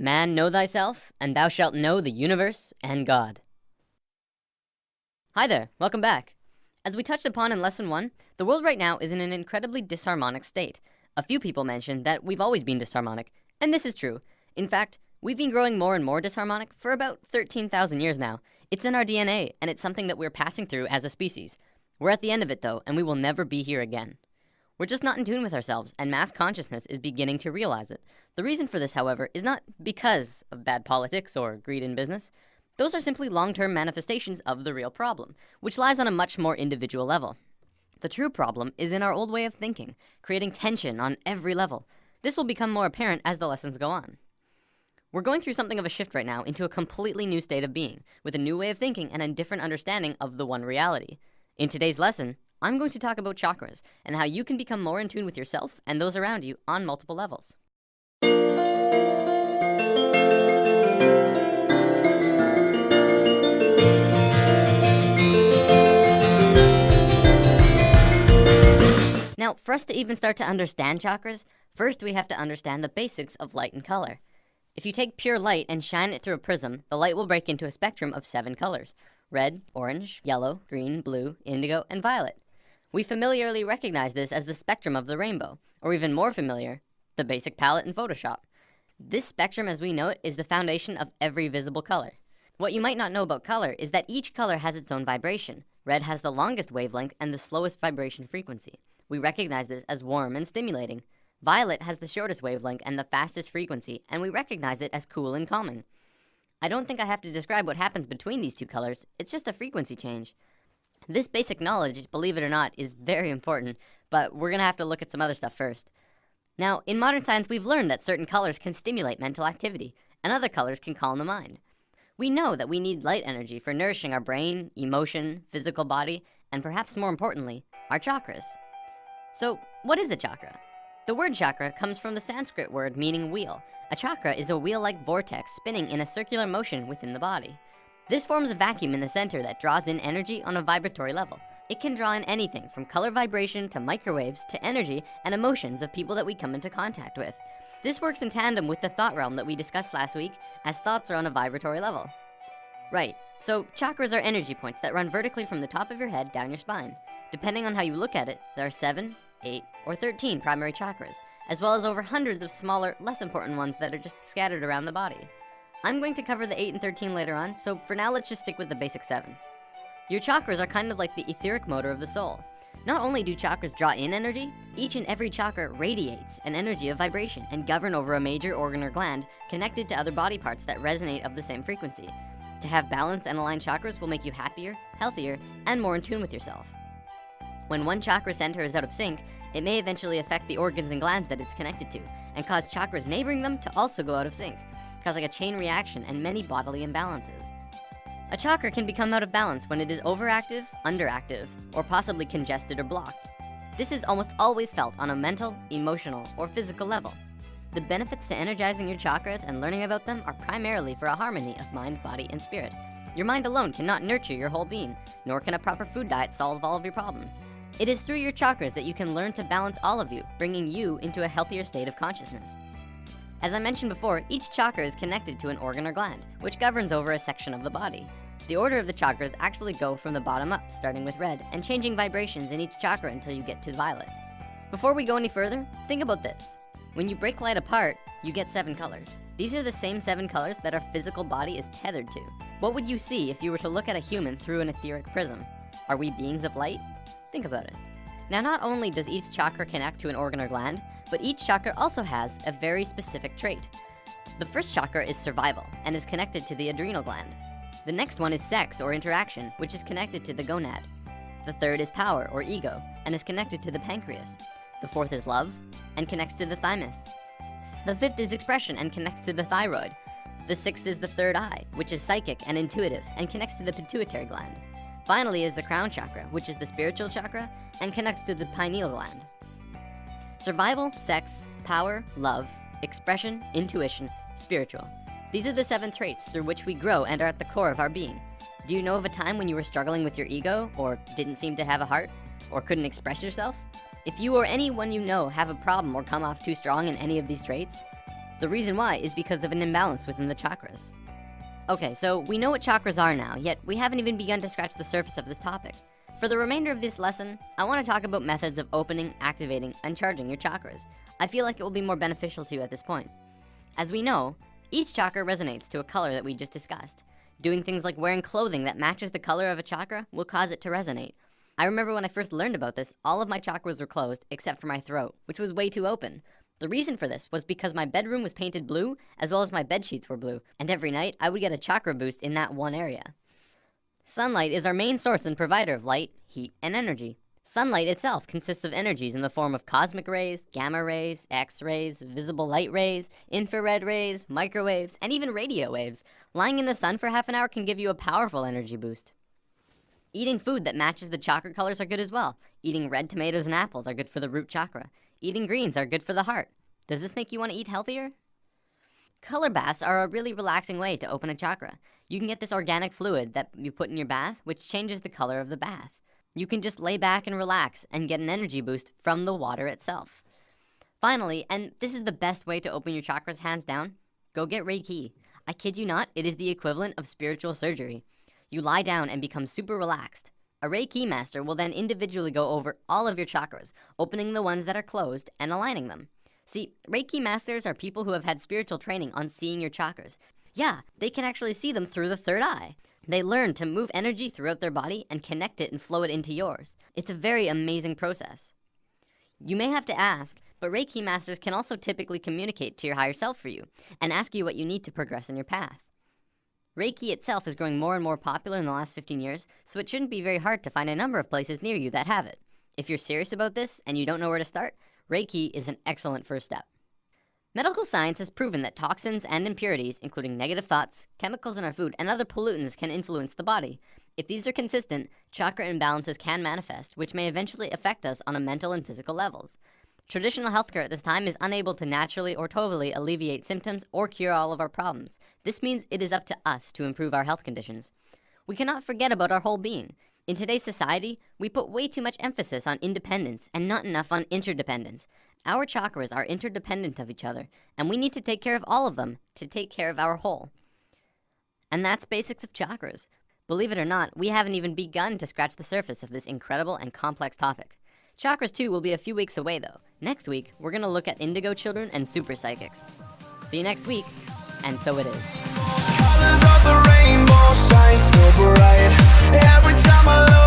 Man, know thyself, and thou shalt know the universe and God. Hi there, welcome back. As we touched upon in Lesson 1, the world right now is in an incredibly disharmonic state. A few people mentioned that we've always been disharmonic, and this is true. In fact, we've been growing more and more disharmonic for about 13,000 years now. It's in our DNA, and it's something that we're passing through as a species. We're at the end of it though, and we will never be here again. We're just not in tune with ourselves, and mass consciousness is beginning to realize it. The reason for this, however, is not because of bad politics or greed in business. Those are simply long-term manifestations of the real problem, which lies on a much more individual level. The true problem is in our old way of thinking, creating tension on every level. This will become more apparent as the lessons go on. We're going through something of a shift right now into a completely new state of being, with a new way of thinking and a different understanding of the one reality. In today's lesson, I'm going to talk about chakras and how you can become more in tune with yourself and those around you on multiple levels. Now, for us to even start to understand chakras, first we have to understand the basics of light and color. If you take pure light and shine it through a prism, the light will break into a spectrum of 7 colors: red, orange, yellow, green, blue, indigo, and violet. We familiarly recognize this as the spectrum of the rainbow, or even more familiar, the basic palette in Photoshop. This spectrum, as we know it, is the foundation of every visible color. What you might not know about color is that each color has its own vibration. Red has the longest wavelength and the slowest vibration frequency. We recognize this as warm and stimulating. Violet has the shortest wavelength and the fastest frequency, and we recognize it as cool and calming. I don't think I have to describe what happens between these two colors. It's just a frequency change. This basic knowledge, believe it or not, is very important, but we're gonna have to look at some other stuff first. Now, in modern science, we've learned that certain colors can stimulate mental activity, and other colors can calm the mind. We know that we need light energy for nourishing our brain, emotion, physical body, and perhaps more importantly, our chakras. So, what is a chakra? The word chakra comes from the Sanskrit word meaning wheel. A chakra is a wheel-like vortex spinning in a circular motion within the body. This forms a vacuum in the center that draws in energy on a vibratory level. It can draw in anything from color vibration to microwaves to energy and emotions of people that we come into contact with. This works in tandem with the thought realm that we discussed last week, as thoughts are on a vibratory level. Right, so chakras are energy points that run vertically from the top of your head down your spine. Depending on how you look at it, there are 7, 8, or 13 primary chakras, as well as over hundreds of smaller, less important ones that are just scattered around the body. I'm going to cover the 8 and 13 later on, so for now let's just stick with the basic 7. Your chakras are kind of like the etheric motor of the soul. Not only do chakras draw in energy, each and every chakra radiates an energy of vibration and govern over a major organ or gland connected to other body parts that resonate of the same frequency. To have balanced and aligned chakras will make you happier, healthier, and more in tune with yourself. When one chakra center is out of sync, it may eventually affect the organs and glands that it's connected to, and cause chakras neighboring them to also go out of sync, causing a chain reaction and many bodily imbalances. A chakra can become out of balance when it is overactive, underactive, or possibly congested or blocked. This is almost always felt on a mental, emotional, or physical level. The benefits to energizing your chakras and learning about them are primarily for a harmony of mind, body, and spirit. Your mind alone cannot nurture your whole being, nor can a proper food diet solve all of your problems. It is through your chakras that you can learn to balance all of you, bringing you into a healthier state of consciousness. As I mentioned before, each chakra is connected to an organ or gland, which governs over a section of the body. The order of the chakras actually go from the bottom up, starting with red, and changing vibrations in each chakra until you get to violet. Before we go any further, think about this. When you break light apart, you get 7 colors. These are the same 7 colors that our physical body is tethered to. What would you see if you were to look at a human through an etheric prism? Are we beings of light? Think about it. Now, not only does each chakra connect to an organ or gland, but each chakra also has a very specific trait. The first chakra is survival and is connected to the adrenal gland. The next one is sex or interaction, which is connected to the gonad. The third is power or ego and is connected to the pancreas. The fourth is love and connects to the thymus. The fifth is expression and connects to the thyroid. The sixth is the third eye, which is psychic and intuitive and connects to the pituitary gland. Finally is the crown chakra, which is the spiritual chakra and connects to the pineal gland. Survival, sex, power, love, expression, intuition, spiritual. These are the 7 traits through which we grow and are at the core of our being. Do you know of a time when you were struggling with your ego, or didn't seem to have a heart, or couldn't express yourself? If you or anyone you know have a problem or come off too strong in any of these traits, The reason why is because of an imbalance within the chakras. Okay, so we know what chakras are now, yet we haven't even begun to scratch the surface of this topic. For the remainder of this lesson, I want to talk about methods of opening, activating, and charging your chakras. I feel like it will be more beneficial to you at this point. As we know, each chakra resonates to a color that we just discussed. Doing things like wearing clothing that matches the color of a chakra will cause it to resonate. I remember when I first learned about this, all of my chakras were closed except for my throat, which was way too open. The reason for this was because my bedroom was painted blue, as well as my bed sheets were blue, and every night I would get a chakra boost in that one area. Sunlight is our main source and provider of light, heat, and energy. Sunlight itself consists of energies in the form of cosmic rays, gamma rays, X-rays, visible light rays, infrared rays, microwaves, and even radio waves. Lying in the sun for half an hour can give you a powerful energy boost. Eating food that matches the chakra colors are good as well. Eating red tomatoes and apples are good for the root chakra. Eating greens are good for the heart. Does this make you want to eat healthier? Color baths are a really relaxing way to open a chakra. You can get this organic fluid that you put in your bath, which changes the color of the bath. You can just lay back and relax and get an energy boost from the water itself. Finally, and this is the best way to open your chakras hands down, go get Reiki. I kid you not, it is the equivalent of spiritual surgery. You lie down and become super relaxed. A Reiki master will then individually go over all of your chakras, opening the ones that are closed and aligning them. See, Reiki masters are people who have had spiritual training on seeing your chakras. Yeah, they can actually see them through the third eye. They learn to move energy throughout their body and connect it and flow it into yours. It's a very amazing process. You may have to ask, but Reiki masters can also typically communicate to your higher self for you and ask you what you need to progress in your path. Reiki itself is growing more and more popular in the last 15 years, so it shouldn't be very hard to find a number of places near you that have it. If you're serious about this and you don't know where to start, Reiki is an excellent first step. Medical science has proven that toxins and impurities, including negative thoughts, chemicals in our food, and other pollutants can influence the body. If these are consistent, chakra imbalances can manifest, which may eventually affect us on a mental and physical levels. Traditional healthcare at this time is unable to naturally or totally alleviate symptoms or cure all of our problems. This means it is up to us to improve our health conditions. We cannot forget about our whole being. In today's society, we put way too much emphasis on independence and not enough on interdependence. Our chakras are interdependent of each other, and we need to take care of all of them to take care of our whole. And that's basics of chakras. Believe it or not, we haven't even begun to scratch the surface of this incredible and complex topic. Chakras 2 will be a few weeks away though. Next week, we're gonna look at indigo children and super psychics. See you next week, and so it is. Colors of the rainbow shine so bright. Every time I look